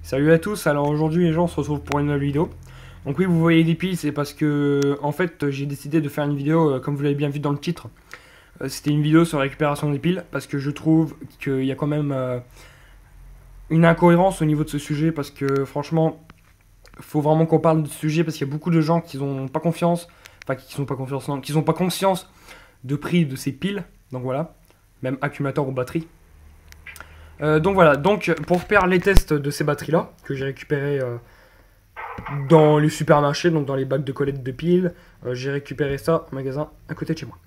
Salut à tous, alors aujourd'hui les gens on se retrouve pour une nouvelle vidéo. Donc oui, vous voyez des piles, c'est parce que en fait j'ai décidé de faire une vidéo, comme vous l'avez bien vu dans le titre. C'était une vidéo sur la récupération des piles, parce que je trouve qu'il y a quand même une incohérence au niveau de ce sujet, parce que franchement, faut vraiment qu'on parle de ce sujet, parce qu'il y a beaucoup de gens qui n'ont pas confiance, enfin qui n'ont pas confiance, non, qui n'ont pas conscience de prix de ces piles, donc voilà, même accumulateur ou batterie. Donc voilà, donc pour faire les tests de ces batteries là, que j'ai récupéré dans les supermarchés, donc dans les bacs de collecte de piles, j'ai récupéré ça au magasin à côté de chez moi.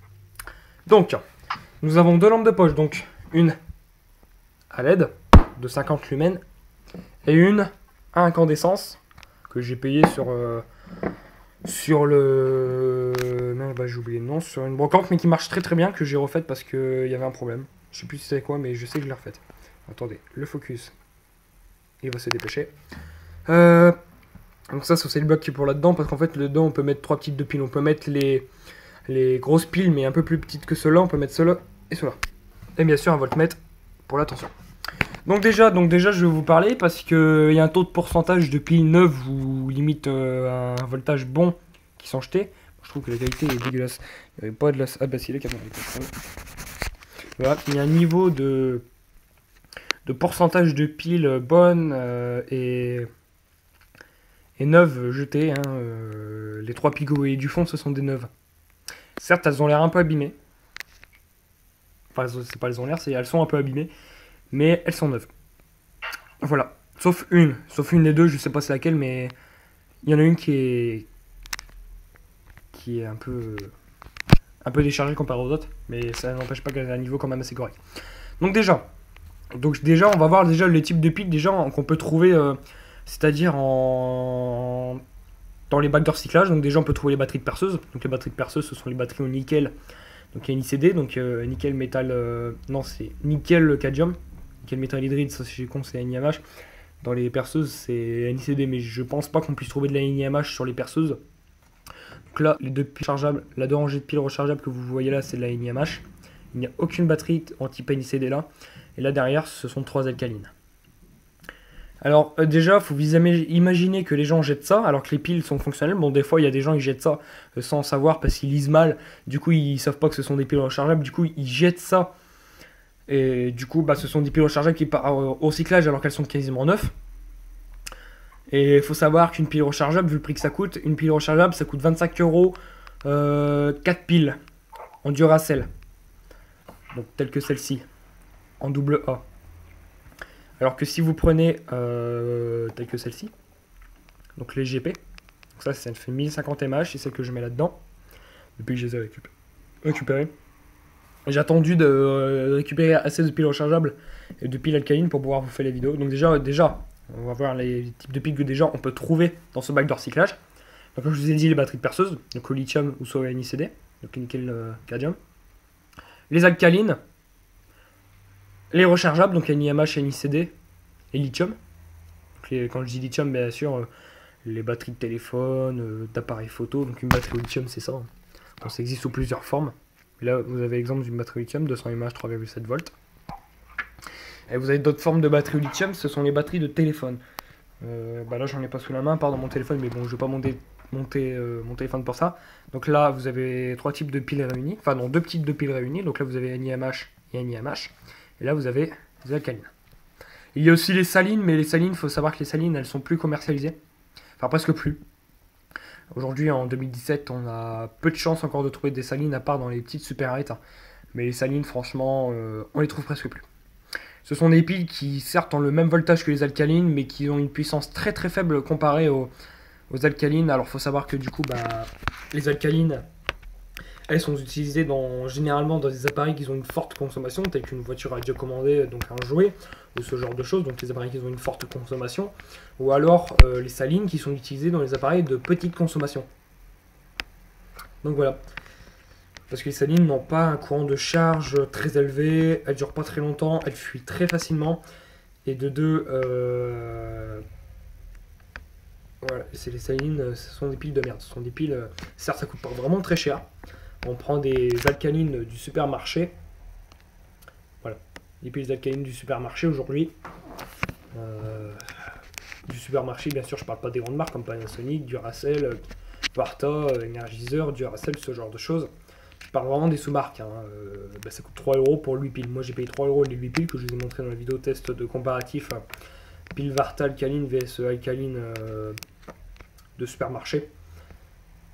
Donc, nous avons deux lampes de poche, donc une à LED de 50 lumens et une à incandescence que j'ai payé sur le... Non, bah j'ai oublié le nom, sur une brocante, mais qui marche très très bien, que j'ai refaite parce qu'il y avait un problème. Je sais plus si c'est quoi, mais je sais que je l'ai refaite. Attendez, le focus, il va se dépêcher. Donc ça, c'est le bloc qui est pour là-dedans, parce qu'en fait, dedans, on peut mettre trois petites de piles. On peut mettre les grosses piles, mais un peu plus petites que ceux-là. On peut mettre ceux-là et ceux-là. Et bien sûr, un voltmètre pour la tension. Donc déjà, je vais vous parler, parce qu'il y a un taux de pourcentage de piles neuves ou limite un voltage bon qui sont jetés. Je trouve que la qualité est dégueulasse. Il n'y avait pas de la... Ah bah si, les caméras. Voilà, il y a un niveau de pourcentage de piles bonnes et neuves jetées. Hein, les trois piles que vous voyez du fond, ce sont des neuves. Certes, elles ont l'air un peu abîmées. Enfin, c'est pas elles ont l'air, c'est elles sont un peu abîmées. Mais elles sont neuves. Voilà. Sauf une des deux, je sais pas c'est laquelle, mais il y en a une qui est un peu déchargée comparée aux autres. Mais ça n'empêche pas qu'elle a un niveau quand même assez correct. Donc déjà, on va voir déjà les types de piles déjà qu'on peut trouver, c'est-à-dire dans les bacs de recyclage. Donc déjà on peut trouver les batteries de perceuse. Donc les batteries de perceuse, ce sont les batteries au nickel. Donc il y a NiCd, donc nickel métal, non c'est nickel cadmium, nickel métal hydride, ça c'est con, c'est NiMH. Dans les perceuses c'est NiCd, mais je pense pas qu'on puisse trouver de la NiMH sur les perceuses. Donc là les deux piles rechargeables, la deux rangées de piles rechargeables que vous voyez là, c'est de la NiMH. Il n'y a aucune batterie en type NiCd là. Et là derrière, ce sont trois alcalines. Alors déjà, il faut vous imaginer que les gens jettent ça, alors que les piles sont fonctionnelles. Bon, des fois, il y a des gens qui jettent ça sans savoir parce qu'ils lisent mal. Du coup, ils savent pas que ce sont des piles rechargeables. Du coup, ils jettent ça. Et du coup, bah, ce sont des piles rechargeables qui partent au recyclage alors qu'elles sont quasiment neuves. Et il faut savoir qu'une pile rechargeable, vu le prix que ça coûte, une pile rechargeable, ça coûte 25 €, 4 piles en Duracell. Donc, telle que celle-ci. En double A. Alors que si vous prenez telle que celle-ci, donc les GP, donc ça fait 1050 mAh, c'est celle que je mets là-dedans, depuis que je les ai récupérées. J'ai attendu de récupérer assez de piles rechargeables et de piles alcalines pour pouvoir vous faire les vidéos. Donc déjà, on va voir les types de piles que déjà on peut trouver dans ce bac de recyclage. Donc comme je vous ai dit, les batteries de perceuse, donc au lithium ou soit au NiCd, donc nickel cadmium. Les alcalines, les rechargeables, donc NiMH, NiCd et lithium. Donc quand je dis lithium, bien sûr, les batteries de téléphone, d'appareils photo. Donc une batterie au lithium, c'est ça. Donc ça existe sous plusieurs formes. Et là, vous avez l'exemple d'une batterie au lithium, 200 mAh, 3,7 volts. Et vous avez d'autres formes de batteries au lithium, ce sont les batteries de téléphone. Bah là, j'en ai pas sous la main, part dans mon téléphone, mais bon, je vais pas monter mon téléphone pour ça. Donc là, vous avez trois types de piles réunies, enfin non, deux types de piles réunies. Donc là, vous avez NiMH et NiMH. Et là, vous avez des alcalines. Il y a aussi les salines, mais les salines, il faut savoir que les salines, elles sont plus commercialisées. Enfin, presque plus. Aujourd'hui, en 2017, on a peu de chance encore de trouver des salines, à part dans les petites supérettes. Mais les salines, franchement, on les trouve presque plus. Ce sont des piles qui, certes, ont le même voltage que les alcalines, mais qui ont une puissance très très faible comparée aux alcalines. Alors, il faut savoir que du coup, bah, les alcalines, elles sont utilisées généralement dans des appareils qui ont une forte consommation, tels qu'une voiture radiocommandée, donc un jouet, ou ce genre de choses, donc les appareils qui ont une forte consommation, ou alors les salines qui sont utilisées dans les appareils de petite consommation. Donc voilà. Parce que les salines n'ont pas un courant de charge très élevé, elles ne durent pas très longtemps, elles fuient très facilement, et de deux, voilà, les salines, ce sont des piles de merde, ce sont des piles, certes ça coûte pas vraiment très cher. On prend des alcalines du supermarché. Voilà, les piles d'alcalines du supermarché aujourd'hui. supermarché, bien sûr, je parle pas des grandes marques comme Panasonic, Duracell, Varta, Energizer, Duracell, ce genre de choses. Je parle vraiment des sous-marques. Hein. Ça coûte 3 € pour 8 piles. Moi, j'ai payé 3 € les 8 piles que je vous ai montré dans la vidéo test de comparatif. Pile Varta alcaline vs alcaline de supermarché.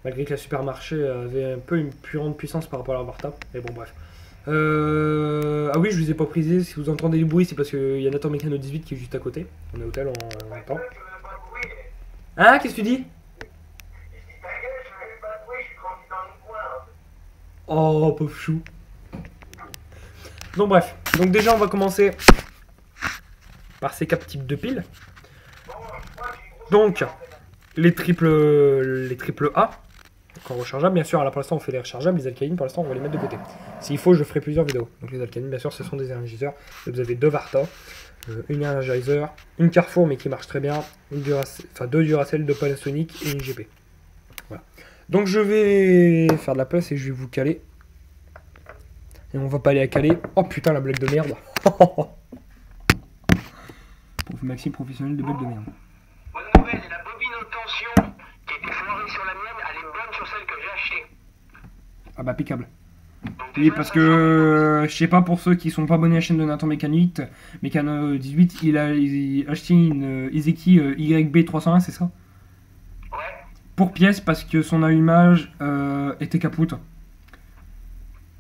Malgré que la supermarché avait un peu une plus grande puissance par rapport à la Varta. Mais bon, bref. Ah oui, je vous ai pas précisé, si vous entendez du bruit, c'est parce qu'il y a Nathan Mécano 18 qui est juste à côté. On est au hôtel en même temps. Hein, qu'est-ce que tu dis? Oh, pauvre chou. Donc bref, donc déjà on va commencer par ces 4 types de piles. Donc, les triple A. Donc rechargeables, bien sûr, là pour l'instant on fait les rechargeables, les alcalines pour l'instant on va les mettre de côté. S'il faut, je ferai plusieurs vidéos. Donc les alcalines, bien sûr, ce sont des Energizer. Vous avez 2 Varta, une Energizer, une Carrefour mais qui marche très bien, une Duracell, enfin 2 Duracell, 2 Panasonic et une GP. Voilà. Donc je vais faire de la place et je vais vous caler. Et on va pas aller à caler. Oh putain, la blague de merde. Pauvre Maxime professionnel de blague de merde. Bonne nouvelle, la bobine haute tension qui était foirée sur la mienne, elle est bonne sur celle que j'ai achetée. Ah bah impeccable. Oui, parce que je sais pas, pour ceux qui sont pas abonnés à la chaîne de Nathan Mécano 18, il a acheté une Izeki YB301, c'est ça? Ouais. Pour pièce, parce que son allumage était capoute.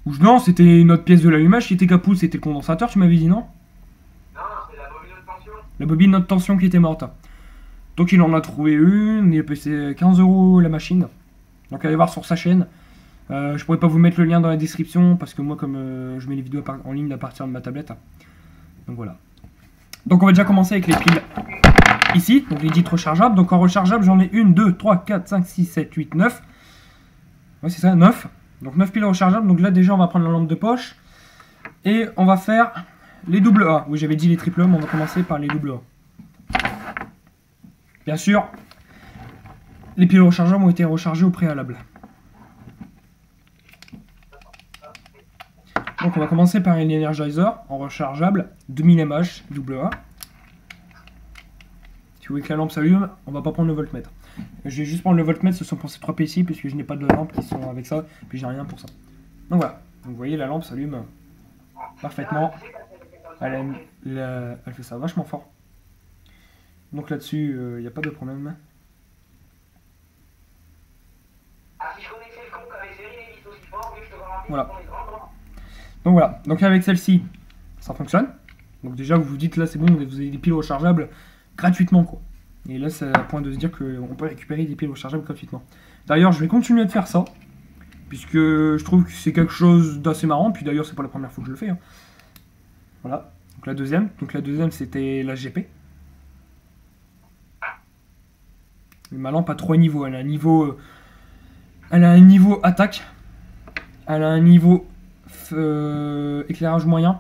Ou non, c'était une autre pièce de l'allumage qui était capoute, c'était le condensateur, tu m'avais dit, non? Non, c'est la bobine haute tension. La bobine haute tension qui était morte. Donc il en a trouvé une, il a payé 15 € la machine. Donc allez voir sur sa chaîne. Je pourrais pas vous mettre le lien dans la description parce que moi comme je mets les vidéos en ligne à partir de ma tablette. Donc voilà. Donc on va déjà commencer avec les piles ici, donc les dites rechargeables. Donc en rechargeable j'en ai 1, 2, 3, 4, 5, 6, 7, 8, 9. Ouais c'est ça, 9. Donc 9 piles rechargeables. Donc là déjà on va prendre la lampe de poche. Et on va faire les double A. Oui j'avais dit les triple A mais on va commencer par les double A. Bien sûr, les piles rechargeables ont été rechargées au préalable. Donc on va commencer par une Energizer en rechargeable 2000 mAh AA. Si vous voulez que la lampe s'allume, on va pas prendre le voltmètre. Je vais juste prendre le voltmètre, ce sont pour ces 3 piles ici, puisque je n'ai pas de lampe qui sont avec ça, puis j'ai rien pour ça. Donc voilà, donc vous voyez la lampe s'allume parfaitement. Elle fait ça vachement fort. Donc là-dessus, il n'y a pas de problème. Voilà. Donc voilà, donc avec celle-ci, ça fonctionne. Donc déjà vous vous dites là c'est bon, vous avez des piles rechargeables gratuitement quoi. Et là c'est à point de se dire qu'on peut récupérer des piles rechargeables gratuitement. D'ailleurs je vais continuer de faire ça, puisque je trouve que c'est quelque chose d'assez marrant, puis d'ailleurs c'est pas la première fois que je le fais. Hein. Voilà, donc la deuxième c'était la GP. Ma lampe a 3 niveaux, elle a un niveau attaque, elle a un niveau éclairage moyen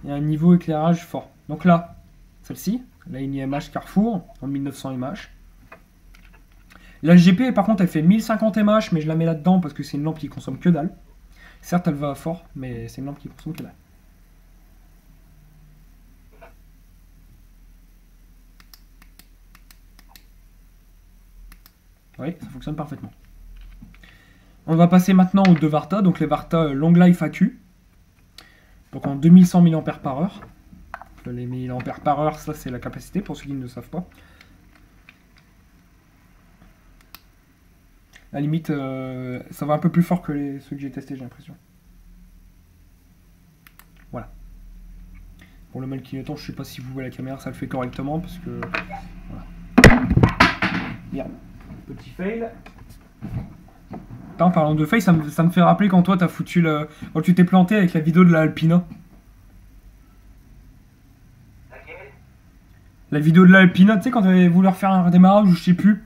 et un niveau éclairage fort. Donc là, celle-ci, la IMH Carrefour en 1900 mAh. La GP par contre elle fait 1050 mAh, mais je la mets là-dedans parce que c'est une lampe qui consomme que dalle. Certes elle va fort, mais c'est une lampe qui consomme que dalle. Oui, ça fonctionne parfaitement. On va passer maintenant aux 2 Varta, donc les Varta Long Life AQ. Donc en 2100 mAh. Les mAh, ça c'est la capacité pour ceux qui ne le savent pas. À la limite, ça va un peu plus fort que ceux que j'ai testés, j'ai l'impression. Voilà. Pour le mal clignotant, je sais pas si vous voyez la caméra, ça le fait correctement parce que. Voilà. Merde. Petit fail. En parlant de fail, ça me fait rappeler quand toi t'as foutu le. Quand tu t'es planté avec la vidéo de la Alpina. La vidéo de la Alpina, tu sais, quand t'avais voulu refaire un redémarrage ou je sais plus.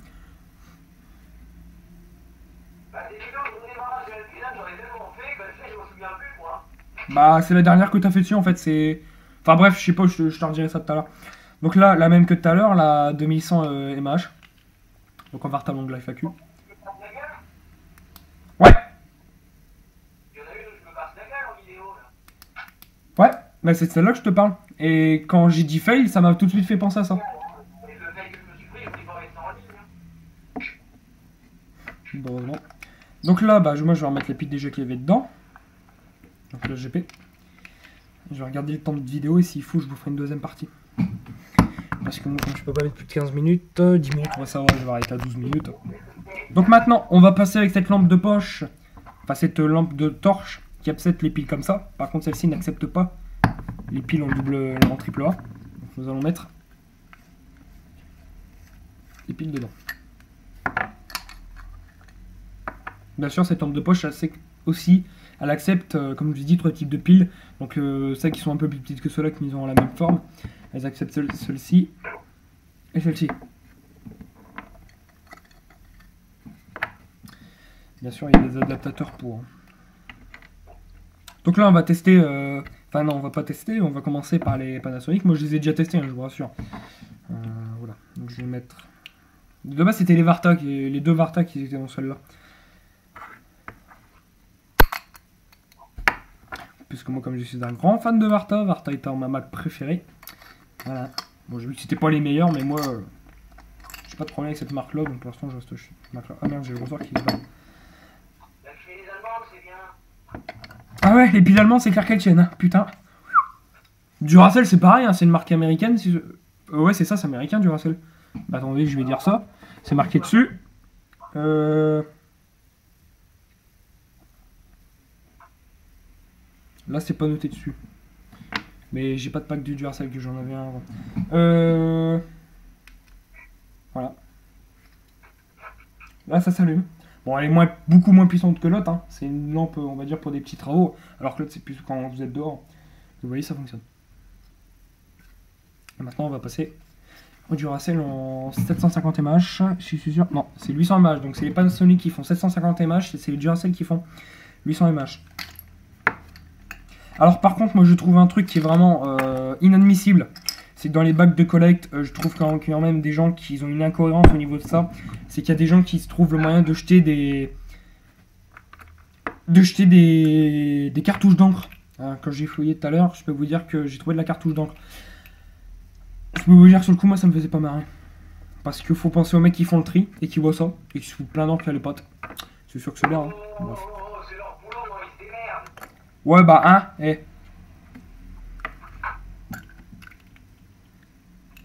Bah, c'est la dernière que t'as fait dessus en fait, c'est. Enfin bref, je sais pas, je te redirai ça tout à l'heure. Donc là, la même que tout à l'heure, la 2100 mAh. Donc on va retarder Long Life AQ. Ouais. Ouais, bah c'est de celle-là que je te parle. Et quand j'ai dit fail, ça m'a tout de suite fait penser à ça. Donc là, bah, moi je vais remettre les piles déjà qu'il y avait dedans. Donc le GP. Je vais regarder le temps de vidéo et s'il faut, je vous ferai une deuxième partie. Parce que moi, comme je peux pas mettre plus de 15 minutes, 10 minutes, on va savoir, je vais arrêter à 12 minutes. Donc maintenant, on va passer avec cette lampe de poche, enfin cette lampe de torche qui accepte les piles comme ça. Par contre, celle-ci n'accepte pas les piles en triple A. Donc nous allons mettre les piles dedans. Bien sûr, cette lampe de poche, elle accepte, comme je vous ai dit, 3 types de piles. Donc celles qui sont un peu plus petites que ceux-là, qui ont la même forme. Elles acceptent celle-ci et celle-ci. Bien sûr, il y a des adaptateurs pour. Donc là, on va tester. Enfin, non, on va pas tester. On va commencer par les Panasonic. Moi, je les ai déjà testés, hein, je vous rassure. Voilà. Donc, je vais mettre. De base, c'était les Varta, les deux Varta qui étaient dans celle-là. Puisque moi, comme je suis un grand fan de Varta, Varta étant ma marque préférée. Voilà. Bon, j'ai vu que c'était pas les meilleurs, mais moi, j'ai pas de problème avec cette marque-là, donc pour l'instant, je reste chez cette marque-là. Ah merde, j'ai le ressort qui est là. Les Allemandes, c'est bien. Ah ouais, les piles allemandes, c'est clair qu'elles tiennent, hein, putain. Duracell, c'est pareil, hein, c'est une marque américaine. Ouais, c'est ça, c'est américain, Duracell. Bah, attendez, je vais dire ça. C'est marqué dessus. Là, c'est pas noté dessus. Mais j'ai pas de pack du Duracell, que j'en avais un avant. Voilà. Là, ça s'allume. Bon, elle est beaucoup moins puissante que l'autre. Hein. C'est une lampe, on va dire, pour des petits travaux. Alors que l'autre, c'est plus quand vous êtes dehors. Vous voyez, ça fonctionne. Et maintenant, on va passer au Duracell en 750 mAh. Je suis sûr. Non, c'est 800 mAh. Donc, c'est les Panasonic qui font 750 mAh. Et c'est les Duracell qui font 800 mAh. Alors, par contre, moi, je trouve un truc qui est vraiment inadmissible. C'est que dans les bacs de collecte, je trouve qu'il y a même des gens qui ont une incohérence au niveau de ça. C'est qu'il y a des gens qui se trouvent le moyen de jeter des cartouches d'encre. Quand j'ai fouillé tout à l'heure, je peux vous dire que j'ai trouvé de la cartouche d'encre. Je peux vous dire que sur le coup, moi, ça me faisait pas marrer. Parce qu'il faut penser aux mecs qui font le tri et qui voient ça et qui se foutent plein d'encre à les potes. C'est sûr que c'est bien. Hein. Bref. C'est leur boulot, ils se démerdent. Ouais, bah, hein, Les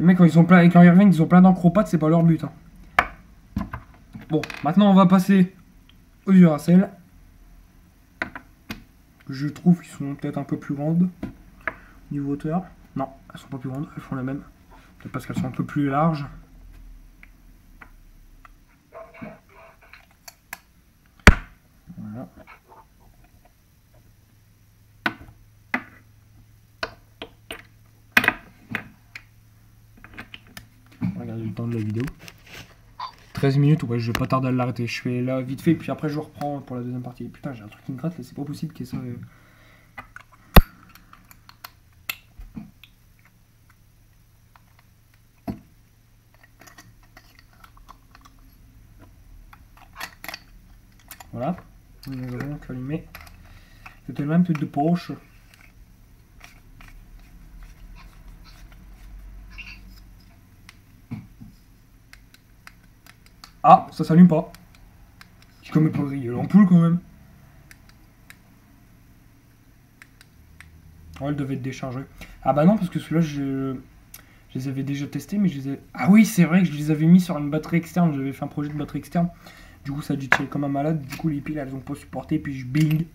mecs, quand ils reviennent, ils ont plein d'encre aux pattes, c'est pas leur but. Hein. Bon, maintenant on va passer aux Duracell. Je trouve qu'ils sont peut-être un peu plus grandes. Niveau hauteur. Non, elles sont pas plus grandes, elles font la même. Peut-être parce qu'elles sont un peu plus larges. Voilà. Regardez le temps de la vidéo. 13 minutes, ouais, je vais pas tarder à l'arrêter. Je fais là vite fait, puis après je reprends pour la deuxième partie. Putain, j'ai un truc qui me gratte là, c'est pas possible qu'il y ait ça. Voilà, nous avons donc allumé. C'était le même truc de poche. Ah, ça s'allume pas. J'ai quand même pas grillé l'ampoule quand même. Oh, elle devait être déchargée. Ah bah non, parce que ceux-là, je les avais déjà testés, mais je les ai... Ah oui, c'est vrai que je les avais mis sur une batterie externe. J'avais fait un projet de batterie externe. Du coup, ça a dû tirer comme un malade. Du coup, les piles, elles ont pas supporté. Puis je bing.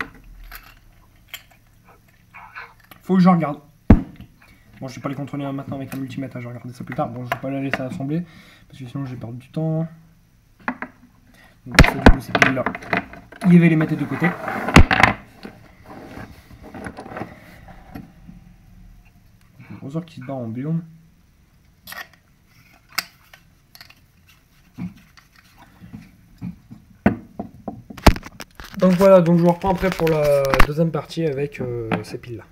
Faut que je regarde. Bon, je vais pas les contrôler maintenant avec un multimètre. Je vais regarder ça plus tard. Bon, je vais pas la laisser assembler. Parce que sinon, je vais perdre du temps. Donc ça, du coup, ces piles-là, il va les mettre de côté. Le ressort qui se barre en burne. Donc voilà, donc je vous reprends après pour la deuxième partie avec ces piles-là.